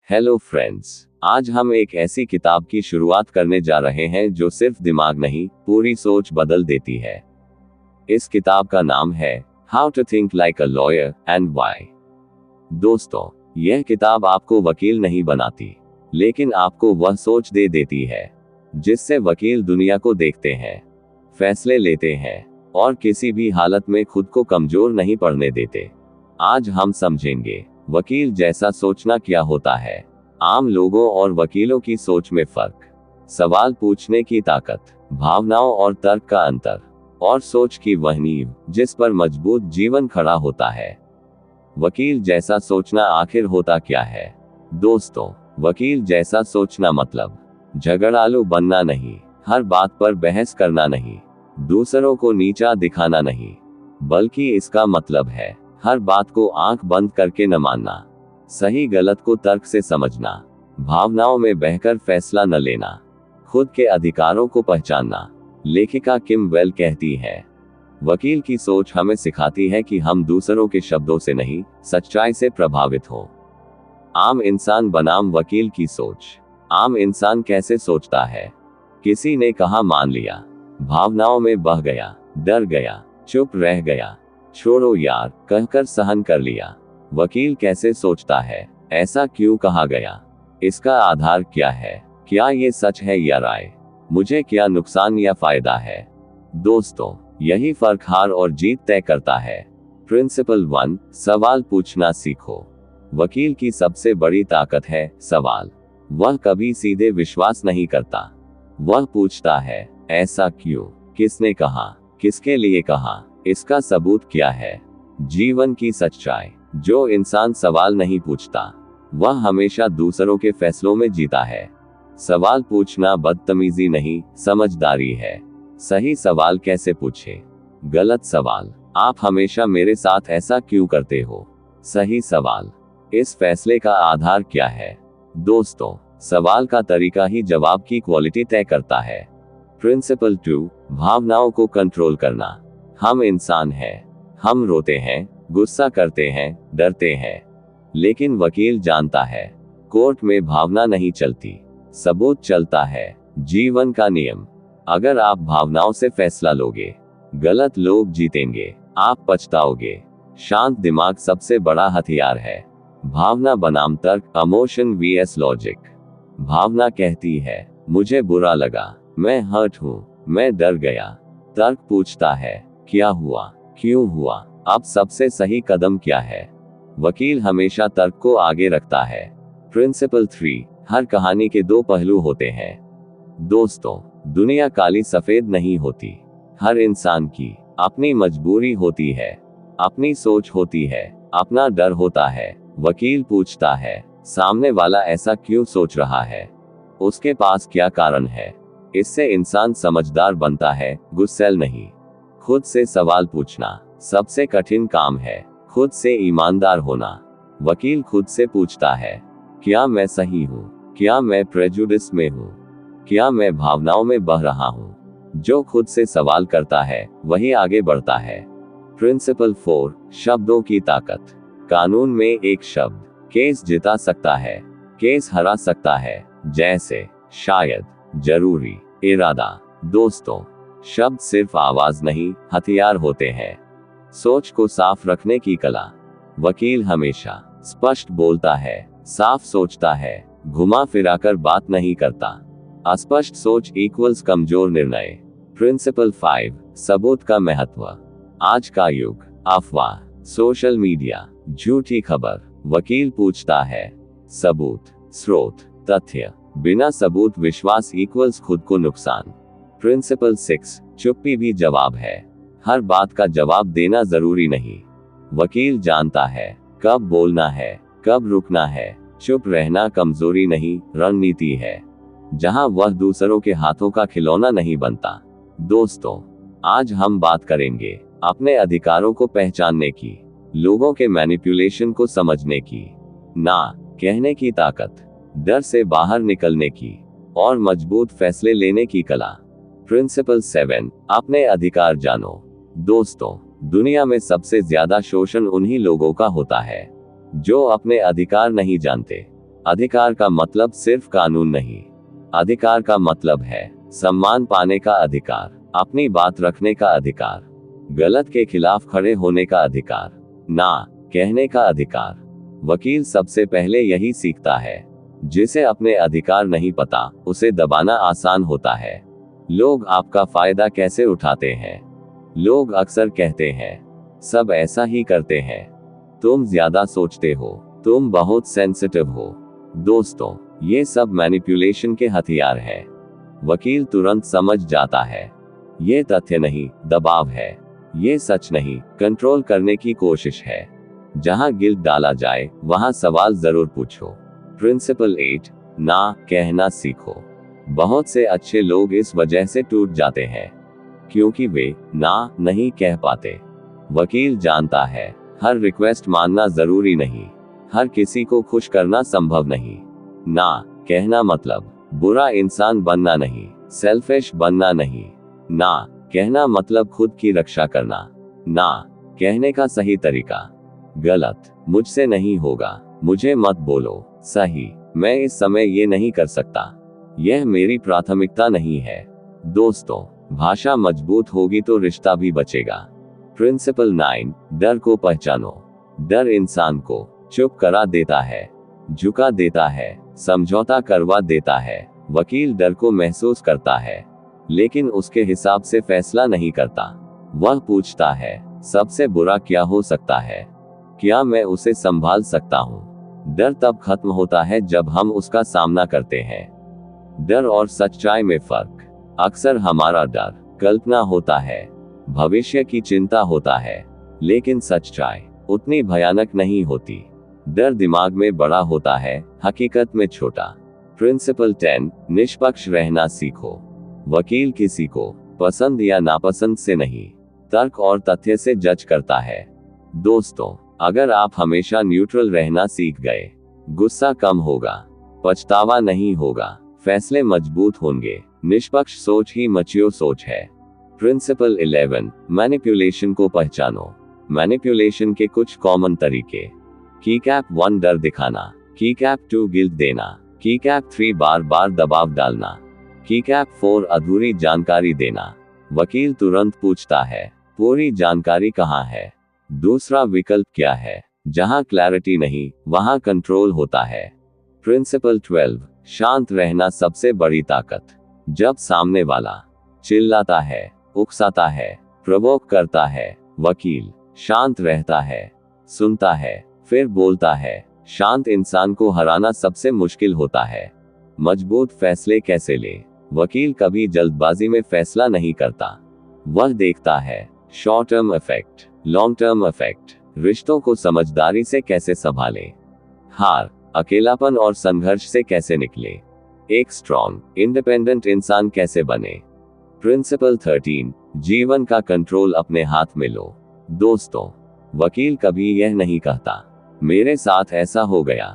Hello friends, आज हम एक ऐसी किताब की शुरुआत करने जा रहे हैं जो सिर्फ दिमाग नहीं, पूरी सोच बदल देती है। इस किताब का नाम है how to think like a lawyer and why. दोस्तों, यह किताब आपको वकील नहीं बनाती, लेकिन आपको वह सोच दे देती है जिससे वकील दुनिया को देखते हैं, फैसले लेते हैं और किसी भी हालत में खुद को कमजोर नहीं पड़ने देते। आज हम समझेंगे वकील जैसा सोचना क्या होता है, आम लोगों और वकीलों की सोच में फर्क, सवाल पूछने की ताकत, भावनाओं और तर्क का अंतर, और सोच की वह नींव जिस पर मजबूत जीवन खड़ा होता है। वकील जैसा सोचना आखिर होता क्या है? दोस्तों, वकील जैसा सोचना मतलब झगड़ालू बनना नहीं, हर बात पर बहस करना नहीं, दूसरों को नीचा दिखाना नहीं, बल्कि इसका मतलब है हर बात को आंख बंद करके न मानना, सही गलत को तर्क से समझना, भावनाओं में बहकर फैसला न लेना, खुद के अधिकारों को पहचानना। लेखिका किम वेल कहती है, वकील की सोच हमें सिखाती है कि हम दूसरों के शब्दों से नहीं, सच्चाई से प्रभावित हो। आम इंसान बनाम वकील की सोच। आम इंसान कैसे सोचता है? किसी ने कहा मान लिया, भावनाओं में बह गया, डर गया, चुप रह गया, छोड़ो यार कहकर सहन कर लिया। वकील कैसे सोचता है? ऐसा क्यों कहा गया? इसका आधार क्या है? क्या ये सच है या राय? मुझे क्या नुकसान या फायदा है? दोस्तों, यही फर्क हार और जीत तय करता है। प्रिंसिपल 1, सवाल पूछना सीखो। वकील की सबसे बड़ी ताकत है सवाल। वह कभी सीधे विश्वास नहीं करता, वह पूछता है ऐसा क्यों, किसने कहा, किसके लिए कहा, इसका सबूत क्या है? जीवन की सच्चाई। जो इंसान सवाल नहीं पूछता, वह हमेशा दूसरों के फैसलों में जीता है। सवाल पूछना बदतमीजी नहीं, समझदारी है। सही सवाल कैसे पूछे? गलत सवाल, आप हमेशा मेरे साथ ऐसा क्यों करते हो? सही सवाल, इस फैसले का आधार क्या है? दोस्तों, सवाल का तरीका ही जवाब की क्वालिटी तय करता है। प्रिंसिपल 2, भावनाओं को कंट्रोल करना। हम इंसान हैं, हम रोते हैं, गुस्सा करते हैं, डरते हैं, लेकिन वकील जानता है कोर्ट में भावना नहीं चलती, सबूत चलता है। जीवन का नियम, अगर आप भावनाओं से फैसला लोगे, गलत लोग जीतेंगे, आप पछताओगे। शांत दिमाग सबसे बड़ा हथियार है। भावना बनाम तर्क, इमोशन vs लॉजिक। भावना कहती है मुझे बुरा लगा, मैं हर्ट हूं, मैं डर गया। तर्क पूछता है क्या हुआ, क्यों हुआ, अब सबसे सही कदम क्या है? वकील हमेशा तर्क को आगे रखता है। प्रिंसिपल 3, हर कहानी के दो पहलू होते हैं। दोस्तों, दुनिया काली सफेद नहीं होती। हर इंसान की अपनी मजबूरी होती है, अपनी सोच होती है, अपना डर होता है। वकील पूछता है सामने वाला ऐसा क्यों सोच रहा है, उसके पास क्या कारण है? इससे इंसान समझदार बनता है, गुस्सैल नहीं। खुद से सवाल पूछना सबसे कठिन काम है, खुद से ईमानदार होना। वकील खुद से पूछता है क्या मैं सही हूँ, क्या मैं प्रेजुडिस में हूँ, क्या मैं भावनाओं में बह रहा हूँ? जो खुद से सवाल करता है वही आगे बढ़ता है। प्रिंसिपल 4, शब्दों की ताकत। कानून में एक शब्द केस जिता सकता है, केस हरा सकता है, जैसे शायद, जरूरी, इरादा। दोस्तों, शब्द सिर्फ आवाज नहीं, हथियार होते हैं। सोच को साफ रखने की कला। वकील हमेशा स्पष्ट बोलता है, साफ सोचता है, घुमा फिराकर बात नहीं करता। अस्पष्ट सोच इक्वल्स कमजोर निर्णय। प्रिंसिपल 5, सबूत का महत्व। आज का युग, अफवाह, सोशल मीडिया, झूठी खबर। वकील पूछता है सबूत, स्रोत, तथ्य। बिना सबूत विश्वास इक्वल्स खुद को नुकसान। प्रिंसिपल 6, चुप्पी भी जवाब है। हर बात का जवाब देना जरूरी नहीं। वकील जानता है कब बोलना है, कब रुकना है। चुप रहना कमजोरी नहीं, रणनीति है, जहां वह दूसरों के हाथों का खिलौना नहीं बनता। दोस्तों, आज हम बात करेंगे अपने अधिकारों को पहचानने की, लोगों के मैनिपुलेशन को समझने की, ना कहने की ताकत, डर से बाहर निकलने की, और मजबूत फैसले लेने की कला। प्रिंसिपल 7, अपने अधिकार जानो। दोस्तों, दुनिया में सबसे ज्यादा शोषण उन्हीं लोगों का होता है जो अपने अधिकार नहीं जानते। अधिकार का मतलब सिर्फ कानून नहीं। अधिकार का मतलब है सम्मान पाने का अधिकार, अपनी बात रखने का अधिकार, गलत के खिलाफ खड़े होने का अधिकार, ना कहने का अधिकार। वकील सबसे पहले यही सीखता है। जिसे अपने अधिकार नहीं पता, उसे दबाना आसान होता है। लोग आपका फायदा कैसे उठाते हैं? लोग अक्सर कहते हैं, सब ऐसा ही करते हैं, तुम ज्यादा सोचते हो, तुम बहुत सेंसिटिव हो। दोस्तों, ये सब मैनिपुलेशन के हथियार हैं। वकील तुरंत समझ जाता है, ये तथ्य नहीं, दबाव है। ये सच नहीं, कंट्रोल करने की कोशिश है। जहां गिल्ट डाला जाए, वहां सवाल जरूर पूछो। प्रिंसिपल 8, ना कहना सीखो। बहुत से अच्छे लोग इस वजह से टूट जाते हैं, क्योंकि वे ना नहीं कह पाते। वकील जानता है, हर रिक्वेस्ट मानना जरूरी नहीं, हर किसी को खुश करना संभव नहीं। ना कहना मतलब बुरा इंसान बनना नहीं, सेल्फिश बनना नहीं। ना कहना मतलब खुद की रक्षा करना। ना कहने का सही तरीका, गलत, मुझसे नहीं होगा, मुझे मत बोलो। सही, मैं इस समय ये नहीं कर सकता, यह मेरी प्राथमिकता नहीं है। दोस्तों, भाषा मजबूत होगी तो रिश्ता भी बचेगा। प्रिंसिपल 9, डर को पहचानो। डर इंसान को चुप करा देता है, झुका देता है, समझौता करवा देता है। वकील डर को महसूस करता है, लेकिन उसके हिसाब से फैसला नहीं करता। वह पूछता है, सबसे बुरा क्या हो सकता है? क्या मैं उसे संभाल सकता हूँ? डर तब खत्म होता है जब हम उसका सामना करते हैं। डर और सच्चाई में फर्क। अक्सर हमारा डर कल्पना होता है, भविष्य की चिंता होता है, लेकिन सच्चाई उतनी भयानक नहीं होती। डर दिमाग में बड़ा होता है, हकीकत में छोटा। प्रिंसिपल 10, निष्पक्ष रहना सीखो। वकील किसी को पसंद या नापसंद से नहीं, तर्क और तथ्य से जज करता है। दोस्तों, अगर आप हमेशा न्यूट्रल रहना सीख गए, गुस्सा कम होगा, पछतावा नहीं होगा, फैसले मजबूत होंगे। निष्पक्ष सोच ही मैच्योर सोच है। प्रिंसिपल 11, मैनिपुलेशन को पहचानो। मैनिपुलेशन के कुछ कॉमन तरीके। की कैप 1, डर दिखाना। की कैप 2, गिल्ट देना। की कैप 3, बार बार दबाव डालना। की कैप 4, अधूरी जानकारी देना। वकील तुरंत पूछता है, पूरी जानकारी कहाँ है? दूसरा विकल्प क्या है? जहां क्लैरिटी नहीं, वहां कंट्रोल होता है। प्रिंसिपल 12, शांत रहना सबसे बड़ी ताकत। जब सामने वाला चिल्लाता है, उकसाता है, प्रवोक करता है, वकील शांत रहता है, सुनता है, फिर बोलता है। शांत इंसान को हराना सबसे मुश्किल होता है। मजबूत फैसले कैसे ले? वकील कभी जल्दबाजी में फैसला नहीं करता। वह देखता है short term effect, long term effect, रिश्तों को समझदारी से कैसे संभाले, हार, अकेलापन और संघर्ष से कैसे निकले, एक स्ट्रॉन्ग, इंडिपेंडेंट इंसान कैसे बने। प्रिंसिपल 13, जीवन का कंट्रोल अपने हाथ में लो। दोस्तों, वकील कभी यह नहीं कहता, मेरे साथ ऐसा हो गया,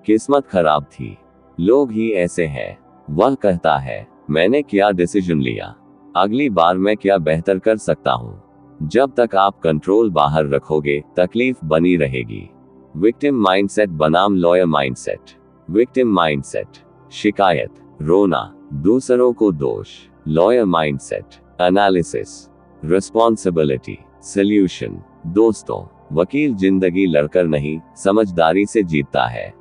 किस्मत खराब थी, लोग ही ऐसे हैं। वह कहता है, मैंने क्या डिसीजन लिया, अगली बार मैं क्या बेहतर कर सकता हूँ। जब तक आप कंट्रोल बाहर रखोगे, तकलीफ बनी रहेगी। विक्टिम माइंडसेट बनाम लॉयर माइंडसेट। विक्टिम माइंडसेट, शिकायत, रोना, दूसरों को दोष। Lawyer mindset, analysis, responsibility, solution. दोस्तों, वकील जिंदगी लड़कर नहीं, समझदारी से जीतता है।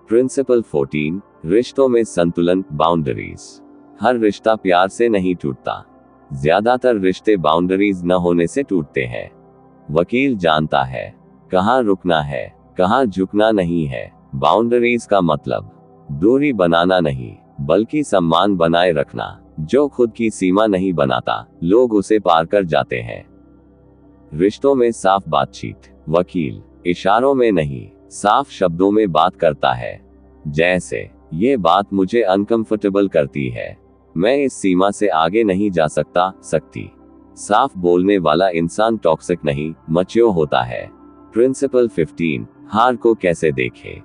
प्रिंसिपल 14, रिश्तों में संतुलन, बाउंड्रीज। हर रिश्ता प्यार से नहीं टूटता, ज्यादातर रिश्ते बाउंड्रीज न होने से टूटते हैं। वकील जानता है कहाँ रुकना है, कहाँ झुकना नहीं है। बाउंड्रीज का मतलब दूरी बनाना नहीं, बल्कि सम्मान बनाए रखना। जो खुद की सीमा नहीं बनाता, लोग उसे पार कर जाते हैं। रिश्तों में साफ बातचीत। वकील इशारों में नहीं, साफ शब्दों में बात करता है। जैसे, ये बात मुझे अनकंफर्टेबल करती है, मैं इस सीमा से आगे नहीं जा सकता, सकती। साफ बोलने वाला इंसान टॉक्सिक नहीं, मैच्योर होता है। प्रिंसिपल 15, हार को कैसे देखें।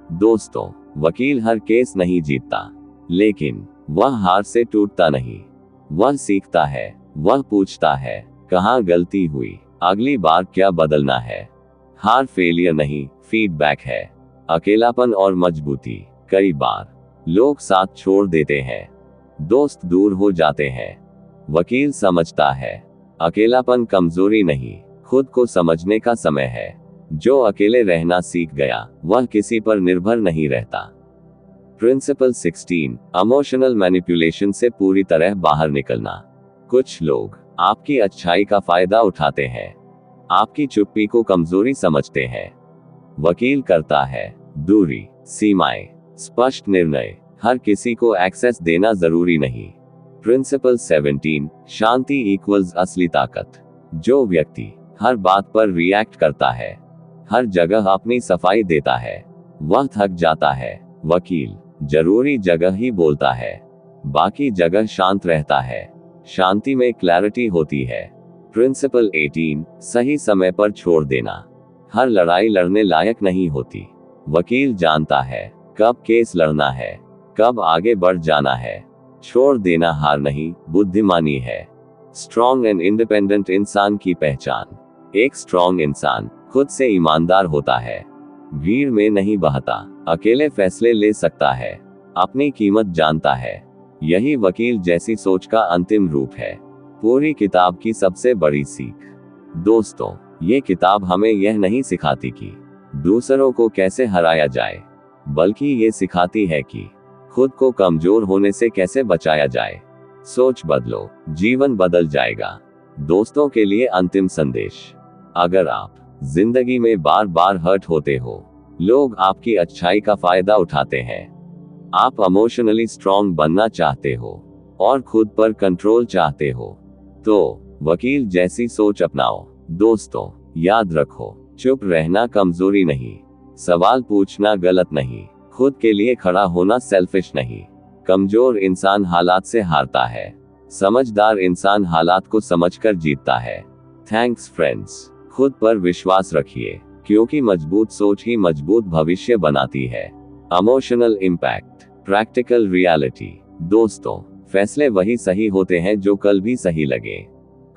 दोस्तों, वकील हर केस नहीं जीतता, लेकिन वह हार से टूटता नहीं। वह सीखता है, वह पूछता है, कहाँ गलती हुई, अगली बार क्या बदलना है। हार फेलियर नहीं, फीडबैक है। अकेलापन और मजबूती, कई बार लोग साथ छोड़ देते हैं, दोस्त दूर हो जाते हैं। वकील समझता है, अकेलापन कमजोरी नहीं, खुद को समझने का समय है। जो अकेले रहना सीख गया, वह किसी पर निर्भर नहीं रहता। प्रिंसिपल 16, इमोशनल मैनिपुलेशन से पूरी तरह बाहर निकलना। कुछ लोग आपकी अच्छाई का फायदा उठाते हैं, आपकी चुप्पी को कमजोरी समझते हैं। वकील करता है, दूरी, सीमाएं, स्पष्ट निर्णय, हर किसी को एक्सेस देना जरूरी नहीं। प्रिंसिपल 17, शांति इक्वल्स असली ताकत। जो व्यक्ति हर बात पर रिएक्ट करता है, हर जगह अपनी सफाई देता है, वह थक जाता है। वकील जरूरी जगह ही बोलता है, बाकी जगह शांत रहता है। शांति में क्लैरिटी होती है। प्रिंसिपल 18, सही समय पर छोड़ देना। हर लड़ाई लड़ने लायक नहीं होती। वकील जानता है कब केस लड़ना है, कब आगे बढ़ जाना है। छोड़ देना हार नहीं, बुद्धिमानी है। स्ट्रॉन्ग एंड इंडिपेंडेंट इंसान की पहचान। एक स्ट्रॉन्ग इंसान खुद से ईमानदार होता है, भीड़ में नहीं बहता, अकेले फैसले ले सकता है, अपनी कीमत जानता है। यही वकील जैसी सोच का अंतिम रूप है। पूरी किताब की सबसे बड़ी सीख। दोस्तों, ये किताब हमें यह नहीं सिखाती कि दूसरों को कैसे हराया जाए, बल्कि ये सिखाती है कि खुद को कमजोर होने से कैसे बचाया जाए। सोच बदलो, जीवन बदल जाएगा। दोस्तों के लिए अंतिम संदेश। अगर आप जिंदगी में बार बार हर्ट होते हो, लोग आपकी अच्छाई का फायदा उठाते हैं, आप इमोशनली स्ट्रॉन्ग बनना चाहते हो और खुद पर कंट्रोल चाहते हो, तो वकील जैसी सोच अपनाओ। दोस्तों, याद रखो, चुप रहना कमजोरी नहीं, सवाल पूछना गलत नहीं, खुद के लिए खड़ा होना सेल्फिश नहीं। कमजोर इंसान हालात से हारता है, समझदार इंसान हालात को समझकर जीतता है। Thanks friends. खुद पर विश्वास रखिए, क्योंकि मजबूत सोच ही मजबूत भविष्य बनाती है। Emotional impact, practical reality. दोस्तों, फैसले वही सही होते हैं जो कल भी सही लगे।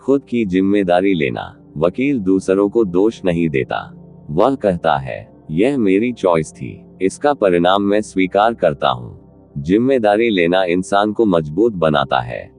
खुद की जिम्मेदारी लेना। वकील दूसरों को दोष नहीं देता, वह कहता है, यह मेरी चॉइस थी, इसका परिणाम मैं स्वीकार करता हूँ। जिम्मेदारी लेना इंसान को मजबूत बनाता है।